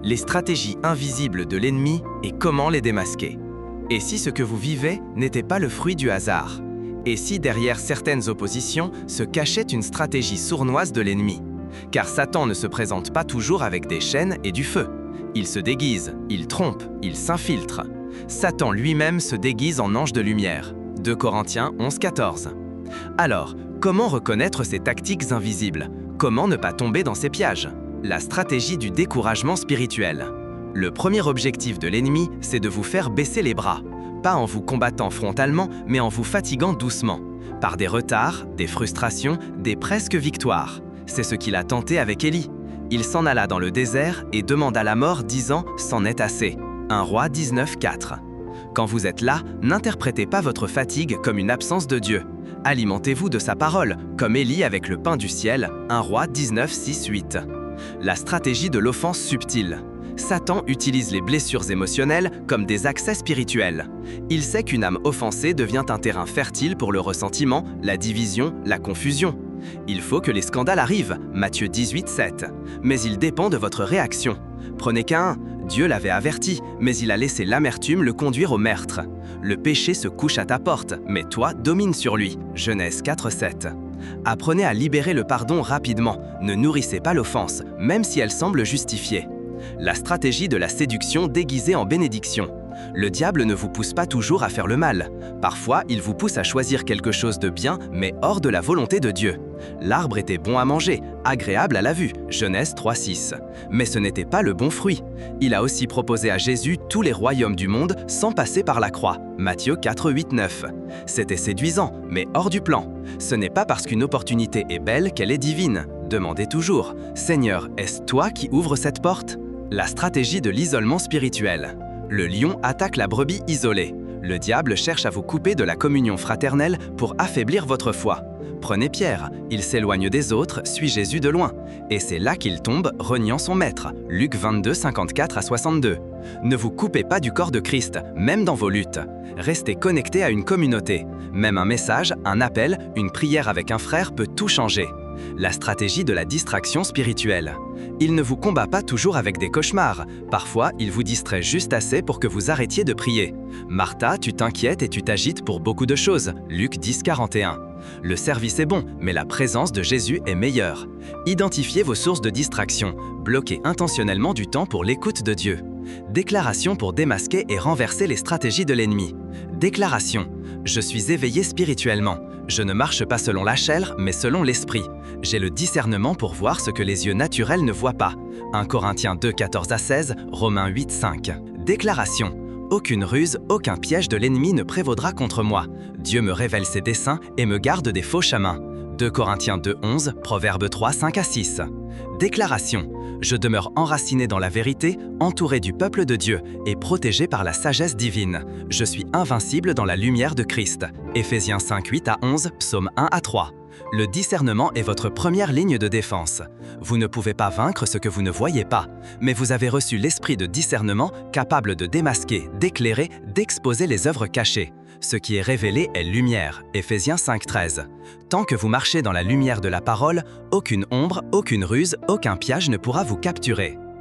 les stratégies invisibles de l'ennemi et comment les démasquer. Et si ce que vous vivez n'était pas le fruit du hasard? Et si derrière certaines oppositions se cachait une stratégie sournoise de l'ennemi? Car Satan ne se présente pas toujours avec des chaînes et du feu. Il se déguise, il trompe, il s'infiltre. Satan lui-même se déguise en ange de lumière. 2 Corinthiens 11-14. Alors, comment reconnaître ces tactiques invisibles? Comment ne pas tomber dans ces pièges? La stratégie du découragement spirituel. Le premier objectif de l'ennemi, c'est de vous faire baisser les bras. Pas en vous combattant frontalement, mais en vous fatiguant doucement. Par des retards, des frustrations, des presque victoires. C'est ce qu'il a tenté avec Élie. Il s'en alla dans le désert et demanda la mort, disant « c'en est assez ». 1 Roi 19-4. Quand vous êtes là, n'interprétez pas votre fatigue comme une absence de Dieu. Alimentez-vous de sa parole, comme Élie avec le pain du ciel, 1 Roi 19-6-8. La stratégie de l'offense subtile. Satan utilise les blessures émotionnelles comme des accès spirituels. Il sait qu'une âme offensée devient un terrain fertile pour le ressentiment, la division, la confusion. Il faut que les scandales arrivent, Matthieu 18-7. Mais il dépend de votre réaction. Prenez Caïn, Dieu l'avait averti, mais il a laissé l'amertume le conduire au meurtre. Le péché se couche à ta porte, mais toi domine sur lui, Genèse 4-7. Apprenez à libérer le pardon rapidement, ne nourrissez pas l'offense, même si elle semble justifiée. La stratégie de la séduction déguisée en bénédiction. Le diable ne vous pousse pas toujours à faire le mal. Parfois, il vous pousse à choisir quelque chose de bien, mais hors de la volonté de Dieu. L'arbre était bon à manger, agréable à la vue, Genèse 3-6. Mais ce n'était pas le bon fruit. Il a aussi proposé à Jésus tous les royaumes du monde sans passer par la croix, Matthieu 4-8-9. C'était séduisant, mais hors du plan. Ce n'est pas parce qu'une opportunité est belle qu'elle est divine. Demandez toujours, « Seigneur, est-ce toi qui ouvres cette porte ?» La stratégie de l'isolement spirituel. Le lion attaque la brebis isolée. Le diable cherche à vous couper de la communion fraternelle pour affaiblir votre foi. Prenez Pierre, il s'éloigne des autres, suit Jésus de loin. Et c'est là qu'il tombe, reniant son maître. Luc 22, 54-62. Ne vous coupez pas du corps de Christ, même dans vos luttes. Restez connectés à une communauté. Même un message, un appel, une prière avec un frère peut tout changer. La stratégie de la distraction spirituelle. Il ne vous combat pas toujours avec des cauchemars. Parfois, il vous distrait juste assez pour que vous arrêtiez de prier. Martha, tu t'inquiètes et tu t'agites pour beaucoup de choses. Luc 10, 41. Le service est bon, mais la présence de Jésus est meilleure. Identifiez vos sources de distraction. Bloquez intentionnellement du temps pour l'écoute de Dieu. Déclaration pour démasquer et renverser les stratégies de l'ennemi. Déclaration. Je suis éveillé spirituellement. Je ne marche pas selon la chair, mais selon l'esprit. J'ai le discernement pour voir ce que les yeux naturels ne voient pas. 1 Corinthiens 2, 14-16, Romains 8, 5. Déclaration. Aucune ruse, aucun piège de l'ennemi ne prévaudra contre moi. Dieu me révèle ses desseins et me garde des faux chemins. 2 Corinthiens 2, 11, Proverbes 3, 5-6. Déclaration. Je demeure enraciné dans la vérité, entouré du peuple de Dieu et protégé par la sagesse divine. Je suis invincible dans la lumière de Christ. Éphésiens 5, 8-11, Psaume 1-3. Le discernement est votre première ligne de défense. Vous ne pouvez pas vaincre ce que vous ne voyez pas, mais vous avez reçu l'esprit de discernement capable de démasquer, d'éclairer, d'exposer les œuvres cachées. Ce qui est révélé est lumière, Éphésiens 5-13. Tant que vous marchez dans la lumière de la parole, aucune ombre, aucune ruse, aucun piège ne pourra vous capturer.